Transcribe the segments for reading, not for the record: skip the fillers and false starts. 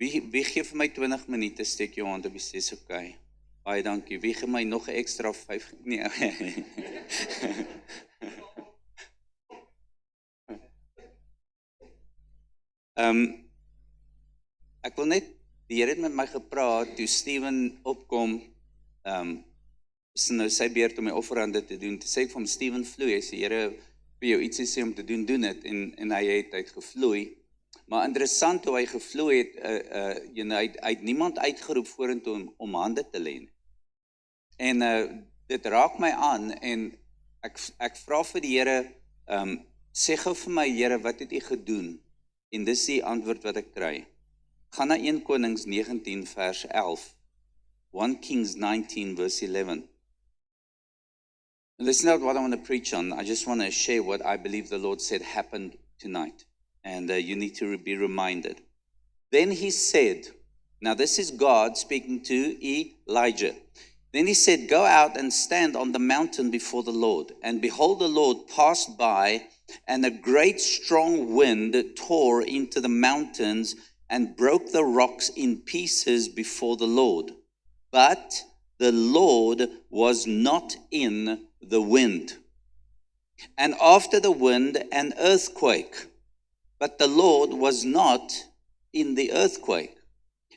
Wie gee vir my 20 minute, steek jou hand op, sê is okay. Baie dankie. Wie gee my nog 'n ekstra 5? Nee. Ek wil net, die Here het met my gepraat, toe Steven opkom, is nou sy beurt om my offerande te doen, toe sê ek vir hom, Steven vloei, hy sê, Here, vir jou iets sê om te doen, doen het, en hy het gevloei, maar interessant hoe hy gevloei het, hy het niemand uitgeroep vorentoe om hande te len, en dit raak my aan, en ek vra vir die Here, sê gou vir my, Here, wat het U gedoen? En dis die antwoord wat ek kry. Gaan na 1 Konings 19 vers 11. 1 Kings 19 verse 11. And this is not what I want to preach on. I just want to share what I believe the Lord said happened tonight. And you need to be reminded. Then he said, now this is God speaking to Elijah. Then he said, go out and stand on the mountain before the Lord. And behold, the Lord passed by, and a great strong wind tore into the mountains and broke the rocks in pieces before the Lord. But the Lord was not in the wind. And after the wind, an earthquake. But the Lord was not in the earthquake.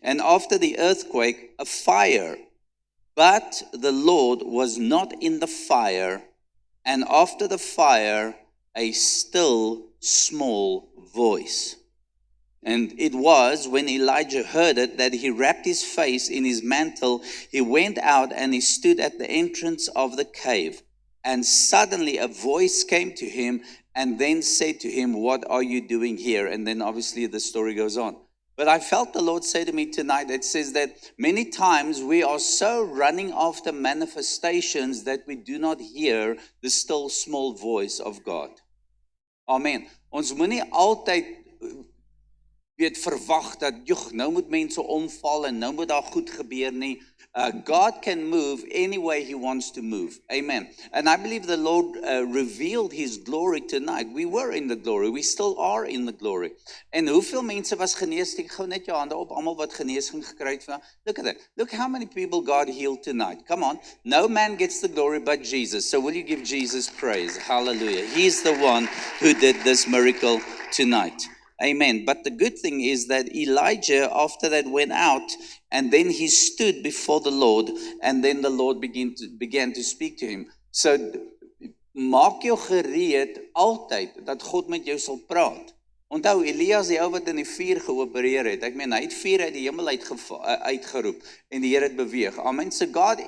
And after the earthquake, a fire. But the Lord was not in the fire. And after the fire, a still small voice. And it was when Elijah heard it that he wrapped his face in his mantle. He went out and he stood at the entrance of the cave. And suddenly a voice came to him and then said to him, what are you doing here? And then obviously the story goes on. But I felt the Lord say to me tonight, it says that many times we are so running after manifestations that we do not hear the still small voice of God. Amen. Ons moenie altyd verwag dat, nou moet mense omval en nou moet daar goed gebeur nie. God can move any way He wants to move. Amen. And I believe the Lord revealed His glory tonight. We were in the glory. We still are in the glory. En hoeveel mense was genees? Steek gou net jou hande op, almal wat genesing gekry het. Look at that. Look how many people God healed tonight. Come on. No man gets the glory but Jesus. So will you give Jesus praise? Hallelujah. He's the one who did this miracle tonight. Amen. But the good thing is that Elijah, after that, went out and then he stood before the Lord, and then the Lord began to speak to him. So, maak jou gereed altyd dat God met jou sal praat. Onthou, Elias die ou wat in die vuur geopereer het. Ek meen, hy het vuur uit die hemel uitgeroep en die Here het beweeg. Amen. So God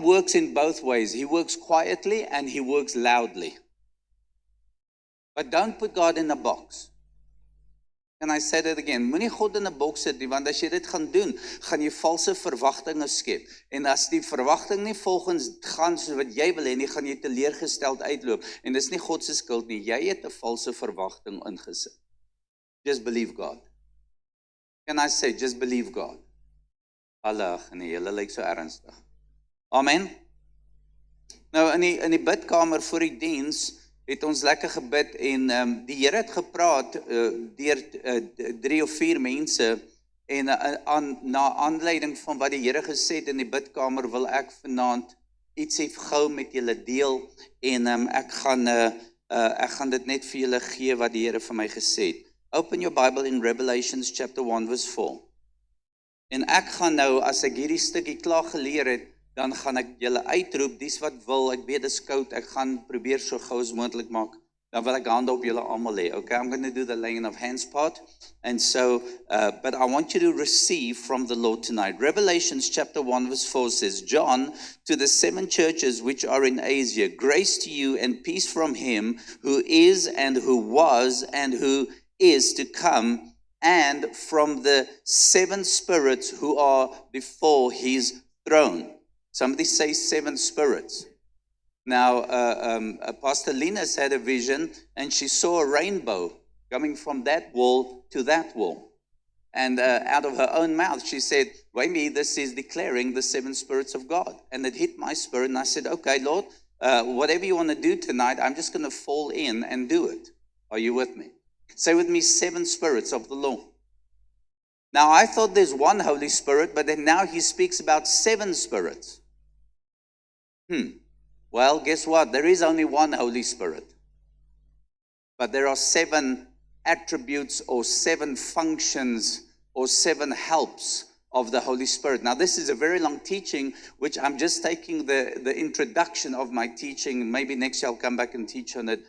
works in both ways. He works quietly and He works loudly. But don't put God in a box. And I said it again, moenie God in 'n boks sit nie, want as jy dit gaan doen, gaan jy valse verwagtinge skep. En as die verwagting nie volgens gaan soos wat jy wil hê nie, gaan jy teleurgesteld uitloop. En dis nie God se skuld nie, jy het 'n valse verwagting ingesit. Just believe God. Can I say, just believe God? Allag, nee, julle lyk so ernstig. Amen. Nou in die bidkamer voor die diens, het ons lekker gebid en die Here het gepraat deur 3 of 4 mense en na aanleiding van wat die Here gesê het in die bidkamer wil ek vanaand ietsie gou met julle deel en ek gaan dit net vir julle gee wat die Here vir my gesê het. Open your Bible in Revelations chapter 1 verse 4. En ek gaan nou, as ek hierdie stukkie klaar geleer het, dan gaan ek julle uitroep, dies wat wil, ek weet dis koud, ek gaan probeer so gou as moontlik maak, dan wil ek hande op julle almal lê. Okay, I'm going to do the laying of hands part, and so, but I want you to receive from the Lord tonight. Revelations chapter 1 verse 4 says, John, to the 7 churches which are in Asia, grace to you and peace from Him who is and who was and who is to come, and from the 7 spirits who are before His throne. Somebody say 7 spirits. Now, Pastor Linus had a vision and she saw a rainbow coming from that wall to that wall. And out of her own mouth, she said, maybe this is declaring the 7 spirits of God. And it hit my spirit and I said, okay, Lord, whatever you want to do tonight, I'm just going to fall in and do it. Are you with me? Say with me, 7 spirits of the Lord. Now, I thought there's one Holy Spirit, but then now he speaks about 7 spirits. Well, guess what? There is only one Holy Spirit. But there are 7 attributes or 7 functions or 7 helps of the Holy Spirit. Now, this is a very long teaching, which I'm just taking the introduction of my teaching. Maybe next year I'll come back and teach on it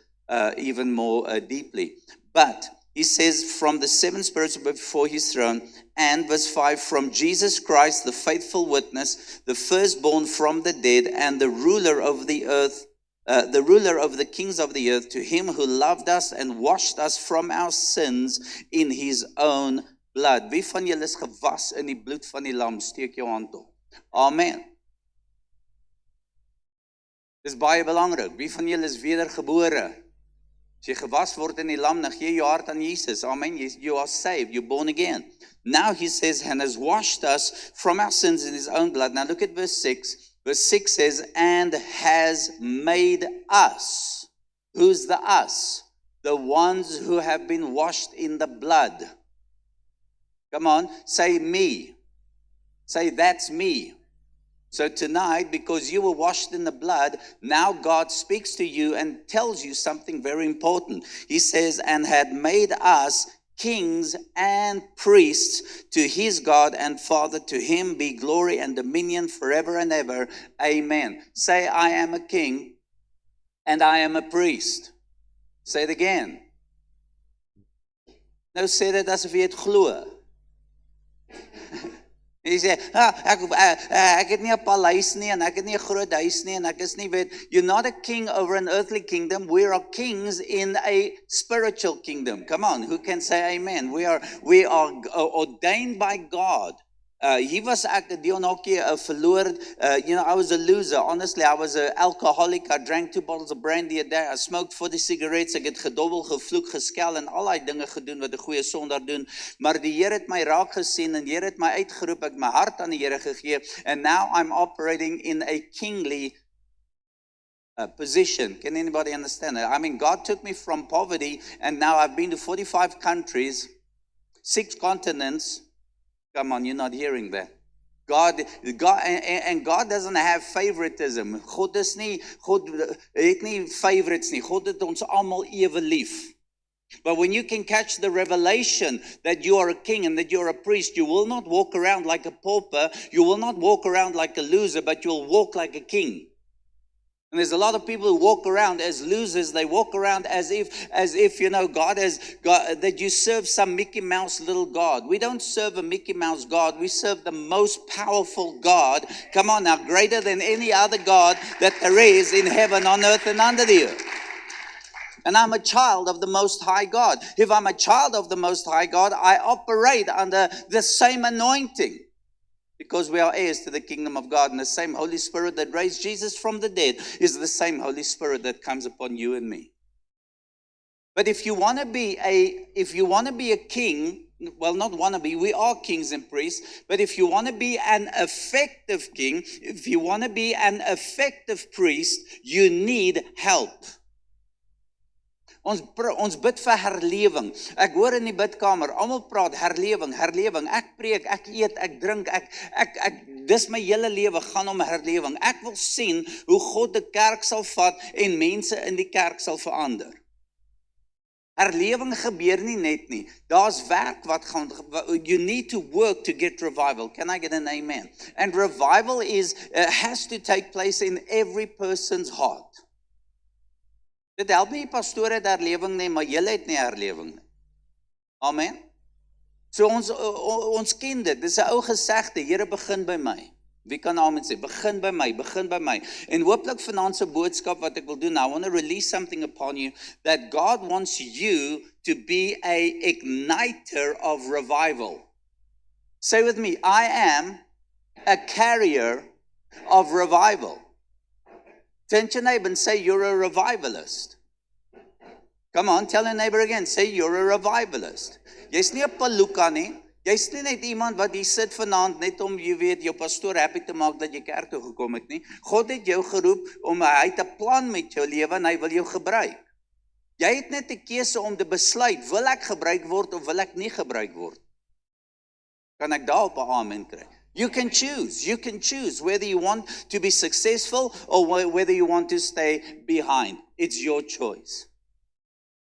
even more deeply. But he says, from the 7 spirits before his throne, and verse 5, from Jesus Christ, the faithful witness, the firstborn from the dead, and the ruler of the earth, the ruler of the kings of the earth, to him who loved us and washed us from our sins in his own blood. Wie van julle is gewas in die bloed van die lam? Steek jou hand op. Amen. Dis baie belangrik. Wie van julle is wedergebore? As jy gewas word in die lam, dan gee jy jou hart aan Jesus. Amen. You are saved. You're born again. Now he says, and has washed us from our sins in his own blood. Now look at verse 6. Verse 6 says, and has made us. Who's the us? The ones who have been washed in the blood. Come on, say me. Say, that's me. So tonight, because you were washed in the blood, now God speaks to you and tells you something very important. He says, and had made us kings and priests to his God and Father. To him be glory and dominion forever and ever. Amen. Say, I am a king and I am a priest. Say it again. Nou sê dit asof jy het glo. Jy sê, ek het nie 'n paleis nie, en ek het nie 'n groot huis nie, en ek is nie weet, you're not a king over an earthly kingdom. We are kings in a spiritual kingdom. Come on, who can say amen? We are ordained by God. Hier was ek 'n deelnokkie, 'n verloor. I was a loser. Honestly, I was an alcoholic. I drank 2 bottles of brandy a day. I smoked 40 cigarettes. Ek het gedobbel, gevloek, geskel en al daai dinge gedoen wat 'n goeie sondaar doen. Maar die Here het my raak gesien en die Here het my uitgeroep. Ek my hart aan die Here gegee. And now I'm operating in a kingly position. Can anybody understand that? I mean, God took me from poverty, and now I've been to 45 countries, 6 continents. Come on, you're not hearing that. God doesn't have favoritism. God het nie favorites nie. God het ons almal ewe lief. But when you can catch the revelation that you are a king and that you're a priest, you will not walk around like a pauper. You will not walk around like a loser, but you'll walk like a king. And there's a lot of people who walk around as losers. They walk around as if God that you serve some Mickey Mouse little God. We don't serve a Mickey Mouse God. We serve the most powerful God. Come on now, greater than any other God that there is in heaven, on earth, and under the earth. And I'm a child of the Most High God. If I'm a child of the Most High God, I operate under the same anointing. Because we are heirs to the kingdom of God, and the same Holy Spirit that raised Jesus from the dead is the same Holy Spirit that comes upon you and me. But if you want to be a king, well, not want to be, we are kings and priests, but if you want to be an effective king, if you want to be an effective priest, you need help. Ons bid vir herlewing. Ek hoor in die bidkamer, almal praat herlewing. Ek preek, ek eet, ek drink, dis my hele lewe gaan om herlewing. Ek wil sien hoe God die kerk sal vat en mense in die kerk sal verander. Herlewing gebeur nie net nie. Daar's werk wat gaan, you need to work to get revival. Can I get an amen? And revival has to take place in every person's heart. Dit help nie pastore het herlewing nie, maar julle het nie herlewing nie. Amen. So ons ken dit. Dis 'n ou gesegde, Here begin by my. Wie kan amen sê? Begin by my, begin by my. En hooplik vanaand se boodskap wat ek wil doen, I want to release something upon you that God wants you to be a igniter of revival. Say with me, I am a carrier of revival. Turn to your neighbor and say, you're a revivalist. Come on, tell your neighbor again, say, you're a revivalist. Jy's nie 'n paluka nie. Jy's nie net iemand wat hier sit vanaand net om, jy weet, jou pastoor happy te maak dat jy kerk toe gekom het nie. God het jou geroep hy het 'n plan met jou lewe en hy wil jou gebruik. Jy het net 'n keuse om te besluit, wil ek gebruik word of wil ek nie gebruik word? Kan ek daarop 'n amen kry? You can choose. You can choose whether you want to be successful or whether you want to stay behind. It's your choice.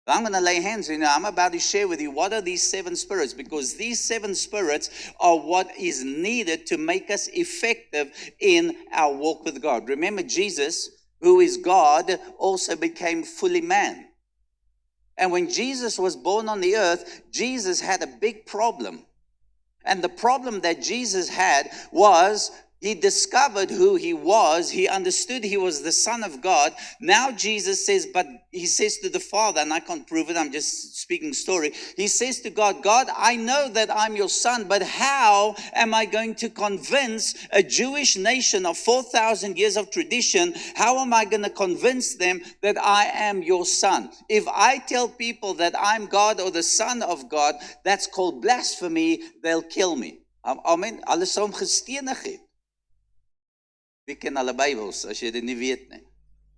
I'm going to lay hands, I'm about to share with you what are these 7 spirits, because these 7 spirits are what is needed to make us effective in our walk with God. Remember, Jesus, who is God, also became fully man. And when Jesus was born on the earth, Jesus had a big problem. And the problem that Jesus had was he discovered who he was. He understood he was the Son of God. Now Jesus says, but he says to the Father, and I can't prove it, I'm just speaking story. He says to God, God, I know that I'm your son, but how am I going to convince a Jewish nation of 4,000 years of tradition? How am I going to convince them that I am your son? If I tell people that I'm God or the Son of God, that's called blasphemy. They'll kill me. Amen. Hulle sou hom gestenig het. Wie ken alle Bybels, as jy dit nie weet nie.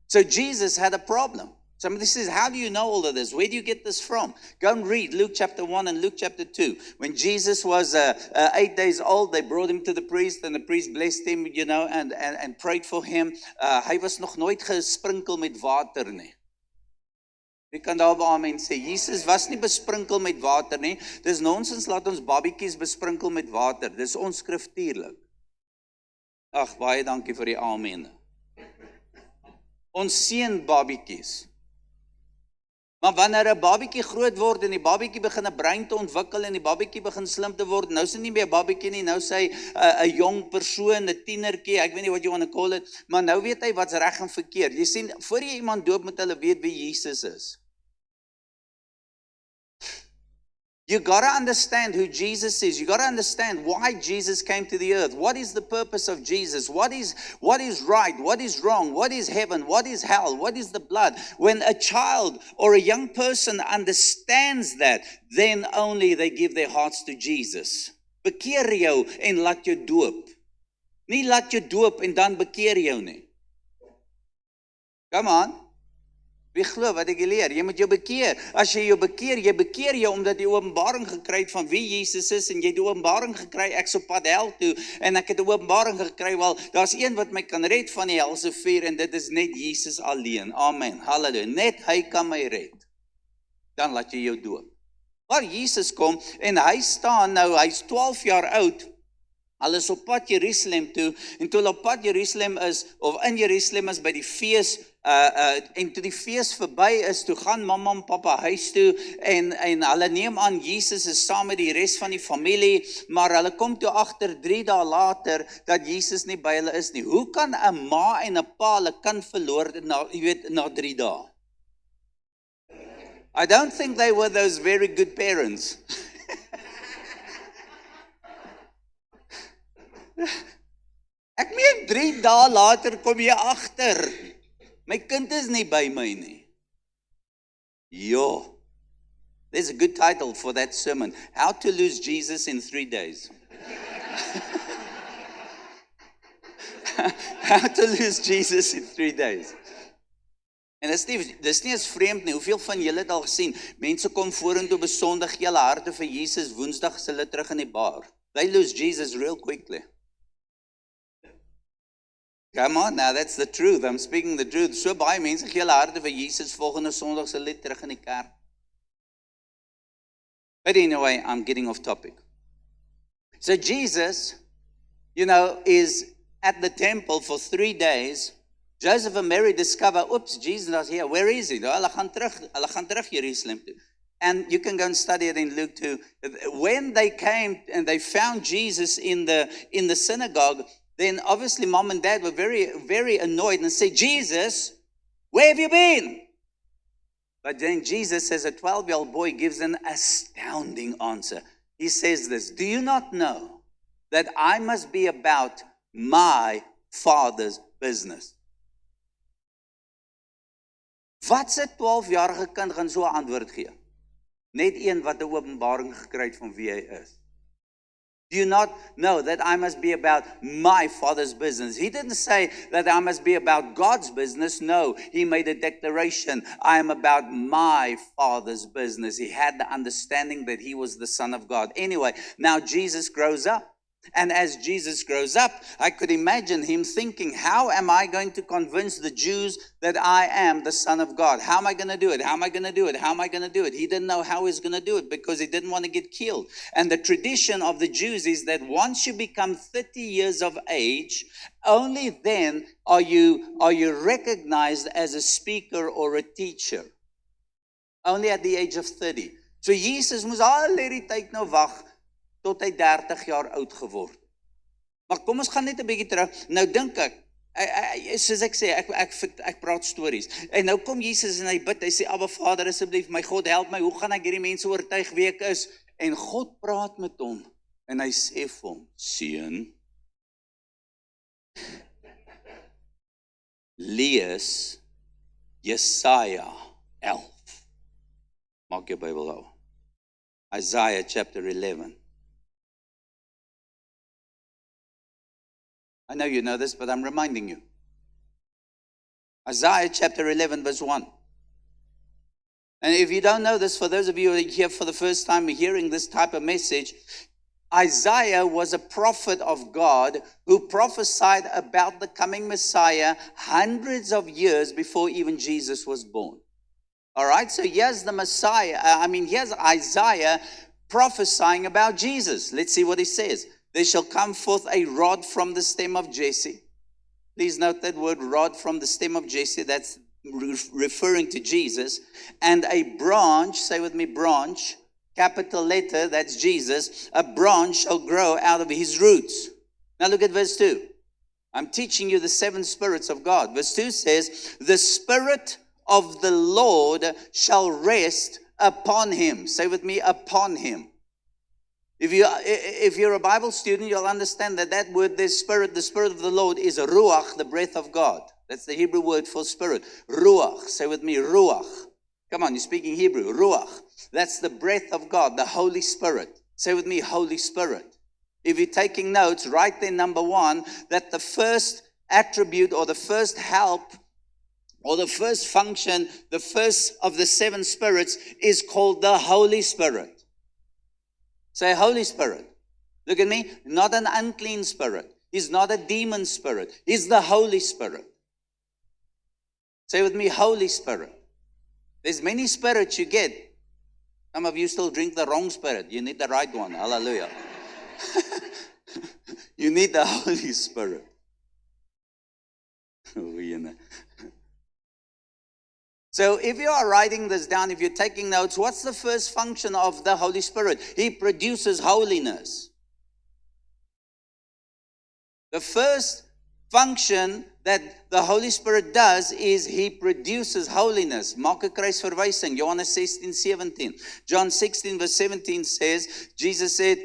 So Jesus had a problem. Somebody says, how do you know all of this? Where do you get this from? Go and read Luke chapter 1 and Luke chapter 2. When Jesus was 8 days old, they brought him to the priest, and the priest blessed him, and prayed for him. Hy was nog nooit gesprinkel met water nie. Wie kan daar amen sê? Jesus was nie besprinkel met water nie. Dis nonsens, laat ons babiekies besprinkel met water. Dis onskriftuurlik. Ag, baie dankie vir die amen. Ons seën babiekies. Maar wanneer 'n babiekie groot word en die babiekie begin 'n brein te ontwikkel en die babiekie begin slim te word, nou is hy nie meer 'n babiekie nie, nou sê hy 'n jong persoon, 'n tienertjie, ek weet nie wat jy want to call it, maar nou weet hy wat's reg en verkeerd. Jy sien, voor jy iemand doop moet hulle weet wie Jesus is. You got to understand who Jesus is. You got to understand why Jesus came to the earth. What is the purpose of Jesus? What is right? What is wrong? What is heaven? What is hell? What is the blood? When a child or a young person understands that, then only they give their hearts to Jesus. Bekeer jou en laat jou doop. Nie laat jou doop en dan bekeer jou nie. Come on. Wie glo wat ek leer? Jy moet jou bekeer. As jy jou bekeer jou omdat jy openbaring gekry het van wie Jesus is, en jy het die openbaring gekry, ek is op pad hel toe, en ek het 'n openbaring gekry, wel, daar's een wat my kan red van die helse vuur, en dit is net Jesus alleen. Amen. Halleluja. Net hy kan my red. Dan laat jy jou doop. Maar Jesus kom, en hy staan nou, hy's 12 jaar oud, hulle is op pad Jerusalem toe, en toe hulle op pad Jerusalem is, of in Jerusalem is by die fees, en toe die fees verby is, toe gaan mamma en papa huis toe, en hulle neem aan Jesus is saam met die res van die familie, maar hulle kom toe agter 3 dae later, dat Jesus nie by hulle is nie. Hoe kan 'n ma en 'n pa hulle kind verloor, na 3 dae? I don't think they were those very good parents. Ek meen 3 dae later kom jy agter, my kind is nie by my nie. Jo, there's a good title for that sermon. How to lose Jesus in 3 days. How to lose Jesus in 3 days. En dis nie eens vreemd nie, hoeveel van julle het al gesien, mense kom vorentoe besondig julle harte vir Jesus, Woensdag is hulle terug in die bar. They lose Jesus real quickly. Come on, now that's the truth. I'm speaking the truth. So baie mense gee hulle harte vir Jesus, volgende Sondag se hulle terug in die kerk. But anyway, I'm getting off topic. So Jesus, is at the temple for 3 days. Joseph and Mary discover, oops, Jesus is here. Where is he? Hulle gaan terug Jerusalem toe. And you can go and study it in Luke 2. When they came and they found Jesus in the synagogue, then obviously mom and dad were very, very annoyed and said, Jesus, where have you been? But then Jesus, as a 12-year-old boy, gives an astounding answer. He says this, do you not know that I must be about my Father's business? Wat se 12-jarige kind gaan so 'n antwoord gee? Net een wat 'n openbaring gekry het van wie hy is. Do you not know that I must be about my Father's business? He didn't say that I must be about God's business. No, he made a declaration. I am about my Father's business. He had the understanding that he was the Son of God. Anyway, now Jesus grows up. And as Jesus grows up, I could imagine him thinking, how am I going to convince the Jews that I am the Son of God? How am I going to do it? How am I going to do it? How am I going to do it? He didn't know how he was going to do it because he didn't want to get killed. And the tradition of the Jews is that once you become 30 years of age, only then are you recognized as a speaker or a teacher. Only at the age of 30. So Jesus moes al die tyd nou wag tot hy 30 jaar oud geword. Maar kom ons gaan net 'n bietjie terug. Nou dink ek, soos ek sê, ek praat stories. En nou kom Jesus en hy bid, hy sê, Abba Vader, asseblief, my God, help my, hoe gaan ek hierdie mense oortuig wie ek is? En God praat met hom, en hy sê vir hom, seun, lees Jesaja 11. Maak jou Bybel hou. Isaiah chapter 11. I know you know this, but I'm reminding you. Isaiah chapter 11 verse 1. And if you don't know this, for those of you who are here for the first time hearing this type of message, Isaiah was a prophet of God who prophesied about the coming Messiah hundreds of years before even Jesus was born. All right, so here's the Messiah. Here's Isaiah prophesying about Jesus. Let's see what he says. There shall come forth a rod from the stem of Jesse. Please note that word rod from the stem of Jesse. That's referring to Jesus. And a branch, say with me, branch, capital letter, that's Jesus. A branch shall grow out of his roots. Now look at verse 2. I'm teaching you the 7 spirits of God. Verse 2 says, the Spirit of the Lord shall rest upon him. Say with me, upon him. If you're a Bible student, you'll understand that word, the Spirit of the Lord is a ruach, the breath of God. That's the Hebrew word for spirit. Ruach. Say with me, ruach. Come on, you're speaking Hebrew. Ruach. That's the breath of God, the Holy Spirit. Say with me, Holy Spirit. If you're taking notes, write there number 1, that the first attribute or the first help or the first function, the first of the 7 spirits is called the Holy Spirit. Say Holy Spirit. Look at me. Not an unclean spirit. He's not a demon spirit. He's the Holy Spirit. Say with me, Holy Spirit. There's many spirits you get. Some of you still drink the wrong spirit. You need the right one. Hallelujah. You need the Holy Spirit. Oh, you know. So if you are writing this down, if you're taking notes, what's the first function of the Holy Spirit? He produces holiness. The first function that the Holy Spirit does is he produces holiness. Maak 'n kruisverwysing, Johannes 16:17. John 16 verse 17 says, Jesus said,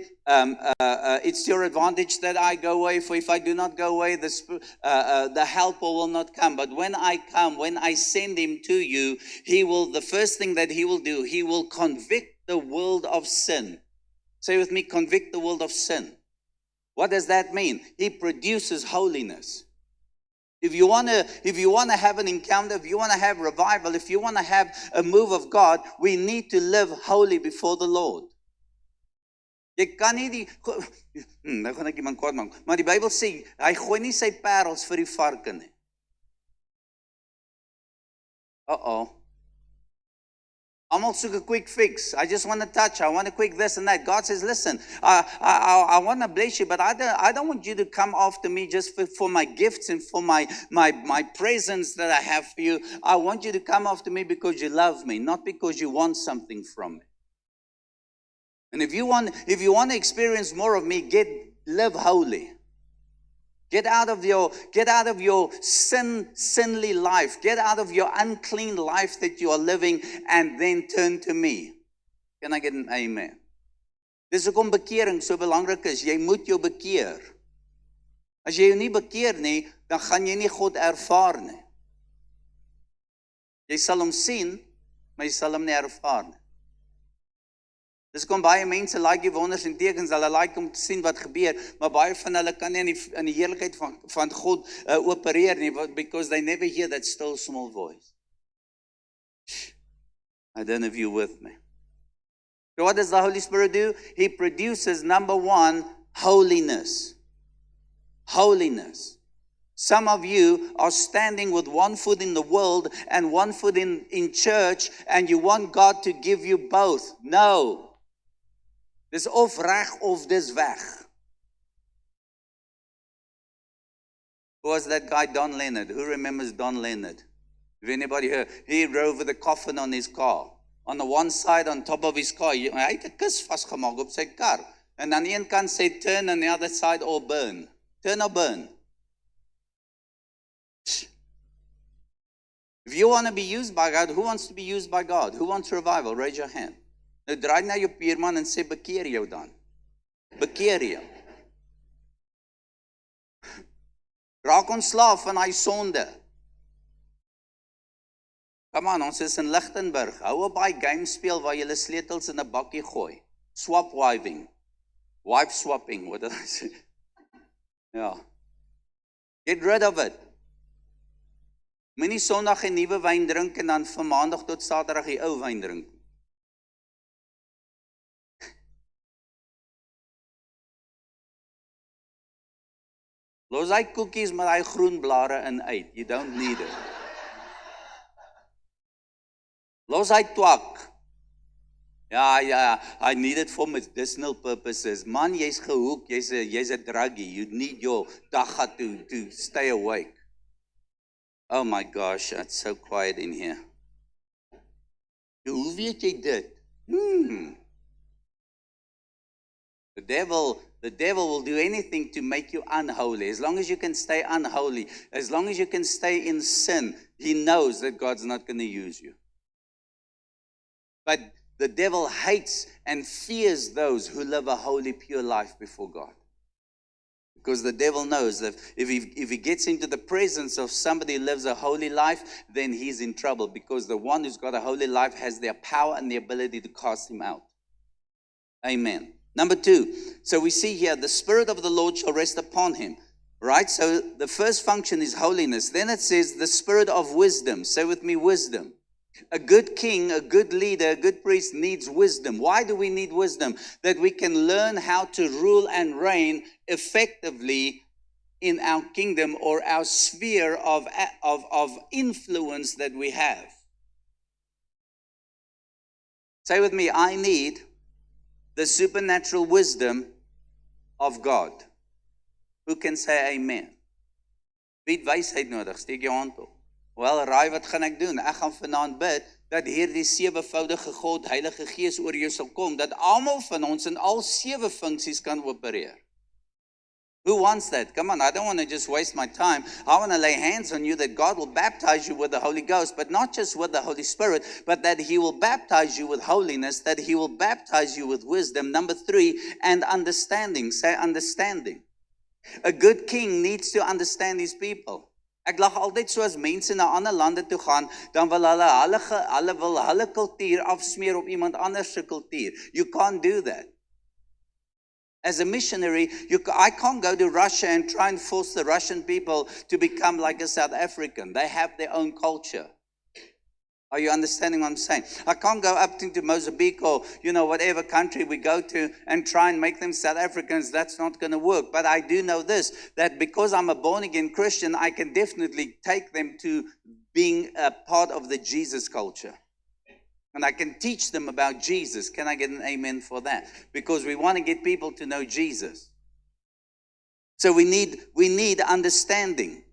it's to your advantage that I go away, for if I do not go away, the helper will not come. But when I come, when I send him to you, the first thing that he will do, he will convict the world of sin. Say with me, convict the world of sin. What does that mean? He produces holiness. If you want to have an encounter, if you want to have revival, if you want to have a move of God, we need to live holy before the Lord. Jy kan nie nou gaan ek iemand kwaad maak, maar die Bybel sê, hy gooi nie sy parels vir die varke nie. Almal soek 'n quick fix. I just want to touch. I want a quick this and that. God says, listen, I want to bless you, but I don't want you to come after me just for my gifts and for my presents that I have for you. I want you to come after me because you love me, not because you want something from me. And if you want to experience more of me, live holy. Get out of your sinly life. Get out of your unclean life that you are living and then turn to me. Can I get an amen? Dis hoekom bekering so belangrik is. Jy moet jou bekeer. As jy jou nie bekeer nie, dan gaan jy nie God ervaar nie. Jy sal hom sien, maar jy sal hom nie ervaar nie. Dis kom baie mense like die wonders en tekens, hulle like om te sien wat gebeur, maar baie van hulle kan nie in die heerlikheid van God opereer nie, because they never hear that still small voice. I don't know if you're with me. So what does the Holy Spirit do? He produces, number one, holiness. Holiness. Some of you are standing with one foot in the world and one foot in church, and you want God to give you both. No. Dis of reg of dis weg. Who was that guy, Don Leonard? Who remembers Don Leonard? If anybody heard, he drove with a coffin on his car. On the one side, on top of his car, hy het 'n kus vasgemaak op sy kar. En aan die een kant sê turn, and the other side or burn. Turn or burn. If you want to be used by God, who wants to be used by God? Who wants revival? Raise your hand. Nou draai na jou buurman en sê bekeer jou dan. Bekeer jou. Raak ontslaaf van hy sonde. Come on, ons is in Lichtenburg. Hou op hy game speel waar jy sleutels in 'n bakkie gooi. Swap wiving. Wife swapping, what did I say? Ja. Get rid of it. Moenie Sondag die nuwe wyn drink en dan van Maandag tot Saterdag die ou wyn drink. Los hy koekies met hy groen blare in uit. You don't need it. Los hy twak. Ja, I need it for medicinal purposes. Man, jy's gehoek, jy's 'n druggie. You need your dagga to stay awake. Oh my gosh, it's so quiet in here. Hoe weet jy dit? The devil will do anything to make you unholy. As long as you can stay unholy, as long as you can stay in sin, he knows that God's not going to use you. But the devil hates and fears those who live a holy, pure life before God. Because the devil knows that if he gets into the presence of somebody who lives a holy life, then he's in trouble. Because the one who's got a holy life has the power and the ability to cast him out. Amen. Number 2, so we see here, the Spirit of the Lord shall rest upon him. Right? So the first function is holiness. Then it says the Spirit of wisdom. Say with me, wisdom. A good king, a good leader, a good priest needs wisdom. Why do we need wisdom? That we can learn how to rule and reign effectively in our kingdom or our sphere of influence that we have. Say with me, I need the supernatural wisdom of God. Who can say amen? Wie het wysheid nodig? Steek jou hand op. Wel, raai wat gaan ek doen? Ek gaan vanaand bid dat hierdie 7voudige God, Heilige Gees oor jou sal kom, dat almal van ons in al 7 funksies kan opereer. Who wants that? Come on, I don't want to just waste my time. I want to lay hands on you that God will baptize you with the Holy Ghost, but not just with the Holy Spirit, but that he will baptize you with holiness, that he will baptize you with wisdom. Number 3, and understanding. Say understanding. A good king needs to understand his people. Ek lag altyd so as mense na ander lande toe gaan, dan wil hulle kultuur afsmeer op iemand anders se kultuur. You can't do that. As a missionary, I can't go to Russia and try and force the Russian people to become like a South African. They have their own culture. Are you understanding what I'm saying? I can't go up into Mozambique or, whatever country we go to and try and make them South Africans. That's not going to work. But I do know this, that because I'm a born-again Christian, I can definitely take them to being a part of the Jesus culture. And I can teach them about Jesus. Can I get an amen for that? Because we want to get people to know Jesus. So we need understanding.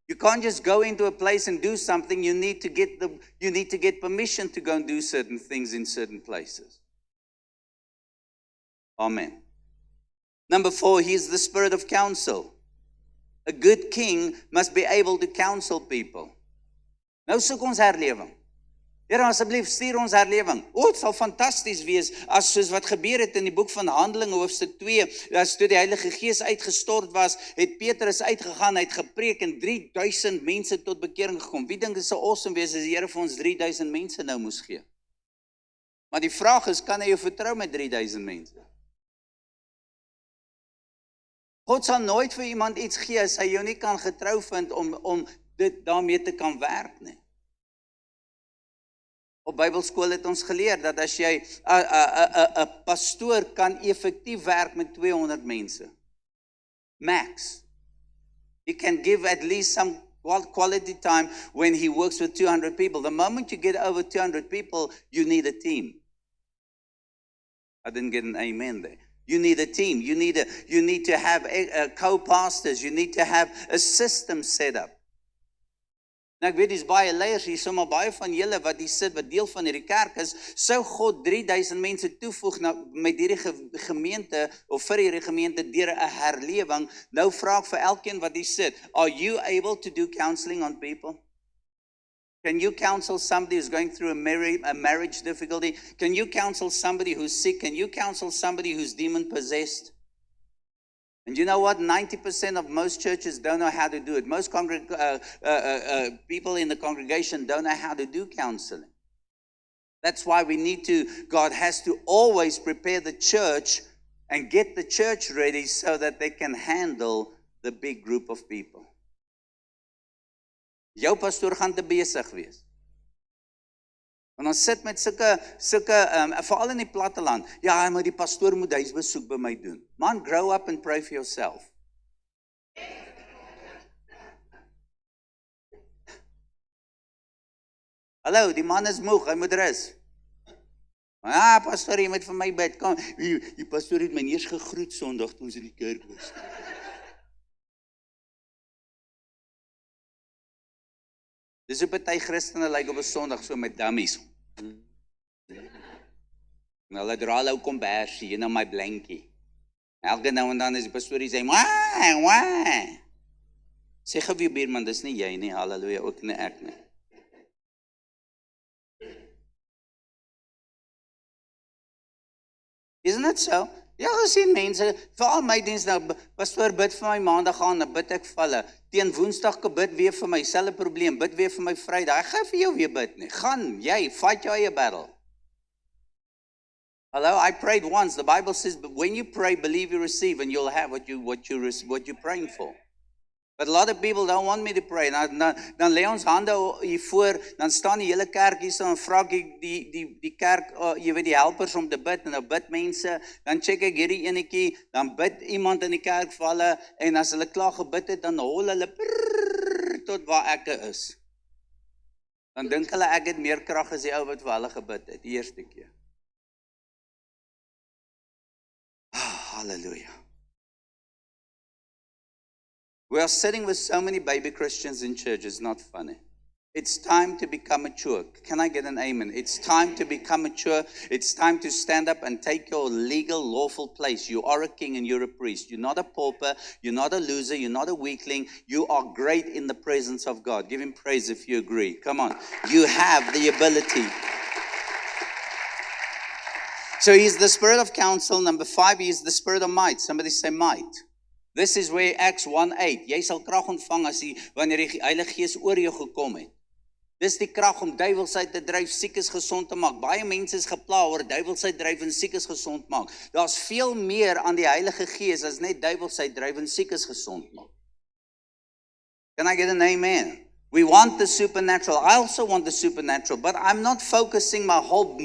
You can't just go into a place and do something. You need to get permission to go and do certain things in certain places. Amen. Number 4, he's the spirit of counsel. A good king must be able to counsel people. Nou soek ons herlewing. Here, asseblief stuur ons herlewing. Het sal fantasties wees as soos wat gebeur het in die boek van Handelinge hoofstuk 2, as toe die Heilige Gees uitgestort was, het Petrus uitgegaan, hy het gepreek en 3000 mense tot bekering gekom. Wie dink dit sou awesome wees as die Here vir ons 3000 mense nou moes gee? Maar die vraag is, kan hy jou vertrou met 3000 mense? God sal nooit vir iemand iets gee as hy jou nie kan getrou vind om dit daarmee te kan werk nie. Op Bybelskool het ons geleer dat as jy 'n pastoor kan effektief werk met 200 mense. Max. He can give at least some quality time when he works with 200 people. The moment you get over 200 people, you need a team. I didn't get an amen there. You need a team. You need to have co-pastors. You need to have a system set up. Nou ek weet dis baie leiers hier, sommer baie van julle wat hier sit, wat deel van hierdie kerk is, sou God 3000 mense toevoeg met hierdie gemeente, of vir hierdie gemeente deur 'n herlewing. Nou vra ek vir elkeen wat hier sit, are you able to do counseling on people? Can you counsel somebody who's going through a marriage difficulty? Can you counsel somebody who's sick? Can you counsel somebody who's demon possessed? And you know what? 90% of most churches don't know how to do it. Most people in the congregation don't know how to do counseling. That's why God has to always prepare the church and get the church ready so that they can handle the big group of people. Jou pastoor gaan te besig wees. En ons sit met sulke veral in die platteland. Ja, maar die pastoor moet huisbesoek by my doen. Man, grow up and pray for yourself. Hallo, die man is moeg, hy moet rus. Ja, pastoor, jy moet vir my bid. Kom, die pastoor het my nie eens gegroet Sondag toe ons in die kerk was. Dis hoe party Christene lyk op 'n Sondag so met dummies. En hulle dra hulle ou kombersie, my blankie. Elke nou en dan is die pastoor sê, "Wah." Sê gou vir jou buurman, dis nie jy nie, haleluja, ook nie ek nie. Isn't it so? Ja, gesien mense, veral my diens nou, pastoor bid vir my maandag aan, dan bid ek vir hulle. Teen Woensdag bid weer vir my, selfe probleem, bid weer vir my Vrydag. Ek gaan vir jou weer bid nie. Gaan, jy, fight jou eie battle. Hello, I prayed once. The Bible says, but when you pray, believe you receive, and you'll have what you're praying for. But a lot of people don't want me to pray. Dan lê ons hande hier voor, dan staan die hele kerk hier so en vra ek die kerk, jy weet die helpers om te bid, en nou bid mense, dan check ek hierdie enetjie, dan bid iemand in die kerk vir hulle, en as hulle klaar gebid het, dan hol hulle tot waar ek is. Dan dink hulle ek het meer krag as die ou wat vir hulle gebid het, die eerste keer. Hallelujah. We are sitting with so many baby Christians in church. It's not funny. It's time to become mature. Can I get an amen? It's time to become mature. It's time to stand up and take your legal, lawful place. You are a king and you're a priest. You're not a pauper. You're not a loser. You're not a weakling. You are great in the presence of God. Give him praise if you agree. Come on. You have the ability. So he's the spirit of counsel. Number 5, he is the spirit of might. Somebody say might. This is where Acts 1:8. Jy sal krag ontvang wanneer die Heilige Gees oor jou gekom het. Dis die krag om duiwels uit te dryf, siekes gesond te maak. Baie mense is gepla oor duiwels uitdryf en siekes gesond maak. Daar's veel meer aan die Heilige Gees as net duiwels uitdryf en siekes gesond maak. Can I get an amen? We want the supernatural. I also want the supernatural, but I'm not focusing my whole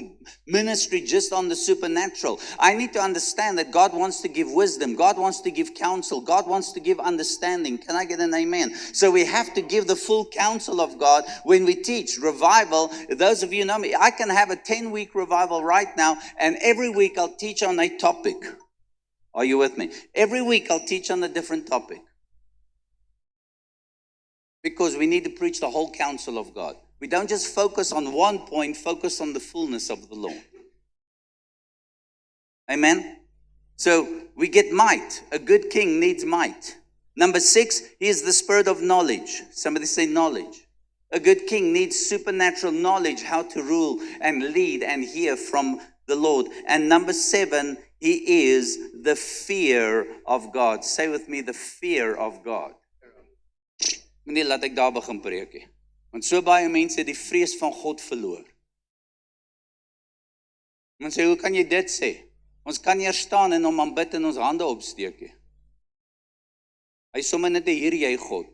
ministry just on the supernatural. I need to understand that God wants to give wisdom. God wants to give counsel. God wants to give understanding. Can I get an amen? So we have to give the full counsel of God when we teach. Revival, those of you know me, I can have a 10-week revival right now, and every week I'll teach on a topic. Are you with me? Every week I'll teach on a different topic. Because we need to preach the whole counsel of God. We don't just focus on one point, focus on the fullness of the Lord. Amen? So we get might. A good king needs might. Number 6, he is the spirit of knowledge. Somebody say knowledge. A good king needs supernatural knowledge, how to rule and lead and hear from the Lord. And number 7, he is the fear of God. Say with me, the fear of God. Nee, laat ek daar begin preek nie. Want so baie mense het die vrees van God verloor. Ons sê, hoe kan jy dit sê? Ons kan nie staan en hom aanbid en ons hande opsteek nie. Hy sommer net hier, jy God.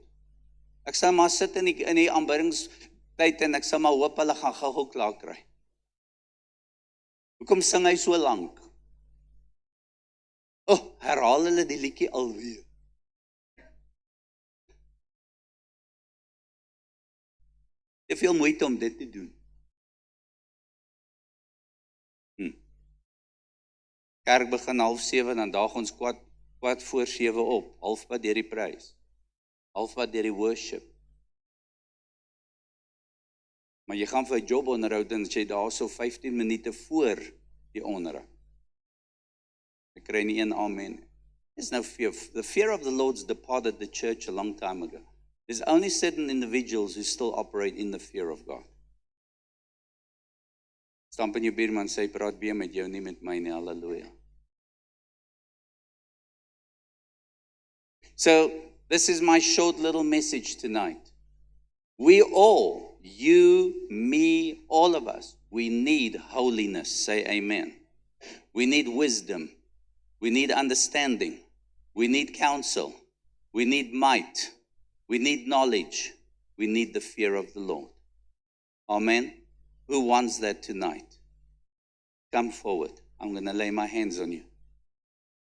Ek sal maar sit in die aanbiddingstyd en ek sal maar hoop hulle gaan gou klaar kry. Hoekom sing hy so lank? Herhaal hulle die liedjie alweer. Te veel moeite om dit te doen. Kerk begin 6:30, dan daag ons kwart voor 7 op, halfpad deur die prys, halfpad deur die worship. Maar jy gaan vir 'n job onderhoud en jy daar so 15 minute voor die onderhoud. Ek kry nie een amen. There's no fear. The fear of the Lord's departed the church a long time ago. There's only certain individuals who still operate in the fear of God. Stamp in jou buurman sê, praat weer met jou, nie met my nie, hallelujah. So, this is my short little message tonight. We all, you, me, all of us, we need holiness. Say amen. We need wisdom. We need understanding. We need counsel. We need might. We need knowledge. We need the fear of the Lord. Amen. Who wants that tonight? Come forward. I'm going to lay my hands on you.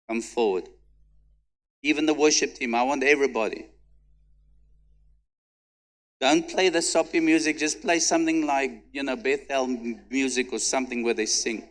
Come forward. Even the worship team, I want everybody. Don't play the soppy music, just play something like, Bethel music or something where they sing.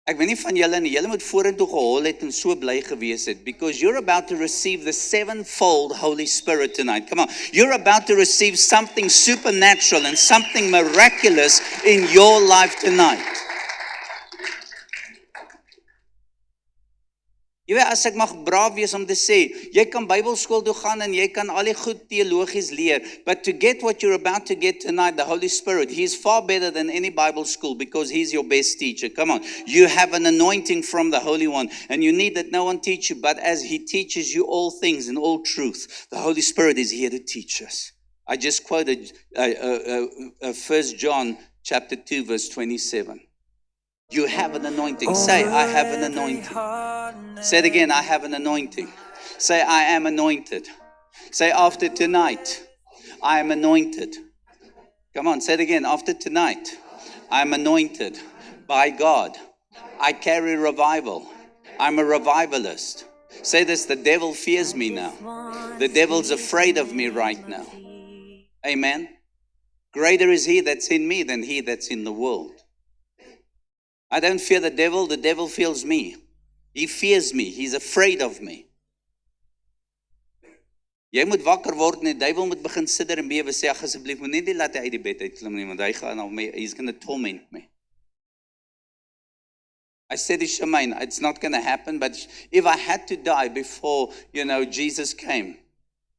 Ek weet nie van julle nie, julle moet vorentoe gehol het en so bly gewees het, because you're about to receive the sevenfold Holy Spirit tonight. Come on, you're about to receive something supernatural and something miraculous in your life tonight. Jy weet, as ek mag braaf wees om te sê, jy kan Bybelskool toe gaan en jy kan al die goed teologies leer, but to get what you're about to get tonight, the Holy Spirit, He is far better than any Bible school because He's your best teacher. Come on, you have an anointing from the Holy One and you need that no one teach you, but as He teaches you all things in all truth, the Holy Spirit is here to teach us. I just quoted 1 John chapter 2 verse 27. You have an anointing. Say, I have an anointing. Say it again, I have an anointing. Say, I am anointed. Say, after tonight, I am anointed. Come on, say it again. After tonight, I am anointed by God. I carry revival. I'm a revivalist. Say this, the devil fears me now. The devil's afraid of me right now. Amen. Greater is He that's in me than he that's in the world. I don't fear the devil fears me. He fears me, he's afraid of me. Jy moet wakker word en die duiwel moet begin sidder en bewe, sê asseblief moet nie laat hy uit die bed uitklim nie, want hy gaan al my, he's going to torment me. I said to Shemaine, it's not going to happen, but if I had to die before, Jesus came,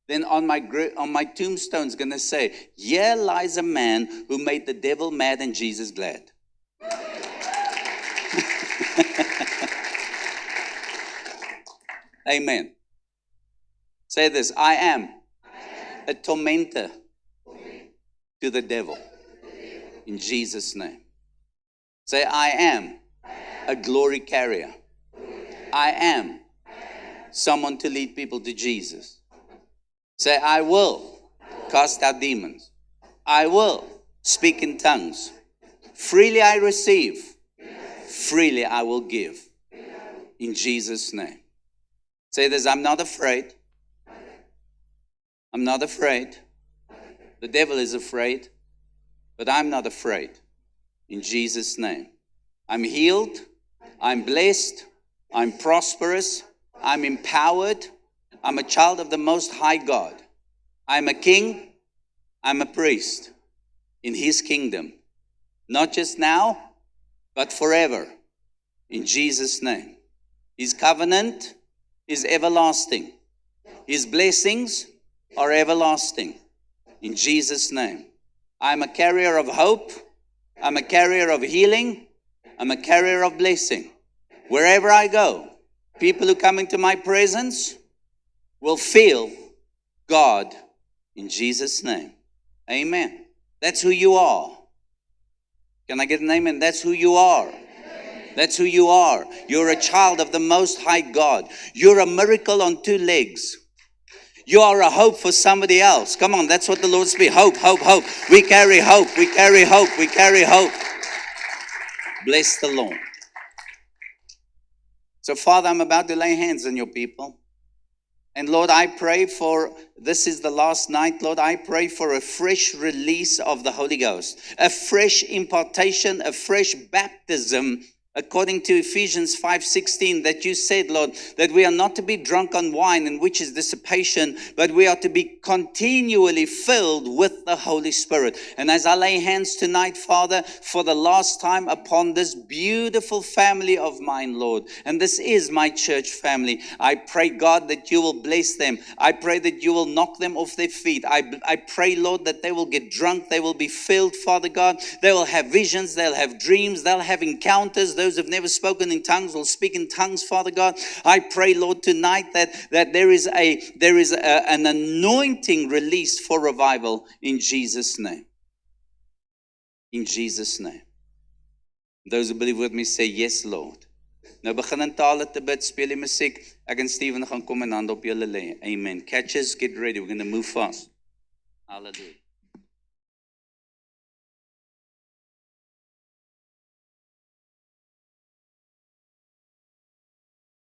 then on my tombstone is going to say, here lies a man who made the devil mad and Jesus glad. Amen. Say this, I am a tormentor to the devil. In Jesus' name. Say, I am a glory carrier. I am someone to lead people to Jesus. Say, I will cast out demons. I will speak in tongues. Freely I receive. Freely I will give. In Jesus' name. Say this, I'm not afraid. I'm not afraid. The devil is afraid, but I'm not afraid. In Jesus' name. I'm healed. I'm blessed. I'm prosperous. I'm empowered. I'm a child of the Most High God. I'm a king. I'm a priest in His kingdom. Not just now, but forever. In Jesus' name. His covenant is everlasting. His blessings are everlasting. In Jesus' name. I'm a carrier of hope. I'm a carrier of healing. I'm a carrier of blessing. Wherever I go, People who come into my presence will feel God in Jesus' name. Amen. That's who you are. Can I get an amen? That's who you are. That's who you are. You're a child of the Most High God. You're a miracle on two legs. You are a hope for somebody else. Come on, that's what the Lord speaks. Hope, hope, hope. We carry hope. We carry hope. We carry hope. Bless the Lord. So, Father, I'm about to lay hands on your people. And Lord, I pray for, this is the last night, Lord, I pray for a fresh release of the Holy Ghost, a fresh impartation, a fresh baptism, according to Ephesians 5:16, that you said, Lord, that we are not to be drunk on wine, in which is dissipation, but we are to be continually filled with the Holy Spirit. And as I lay hands tonight, Father, for the last time upon this beautiful family of mine, Lord, and this is my church family, I pray, God, that you will bless them. I pray that you will knock them off their feet. I pray, Lord, that they will get drunk. They will be filled, Father God. They will have visions. They'll have dreams. They'll have encounters. Those who have never spoken in tongues will speak in tongues, Father God. I pray, Lord, tonight that there is an anointing released for revival in Jesus' name. In Jesus' name. Those who believe with me say, yes, Lord. Nou begin in tale te bid, speel die musiek. Ek en Steven gaan kom en hand op julle lê. Amen. Catches, get ready. We're going to move fast. Hallelujah.